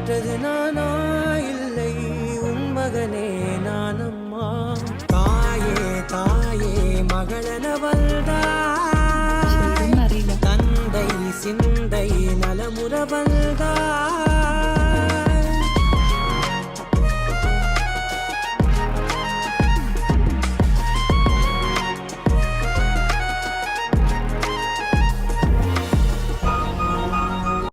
பெற்றது நானா இல்லை உன் மகனே நானம்மா. தாயே தாயே மகளென வந்தாய், தந்தை சிந்தை நலமுற வந்தாய்.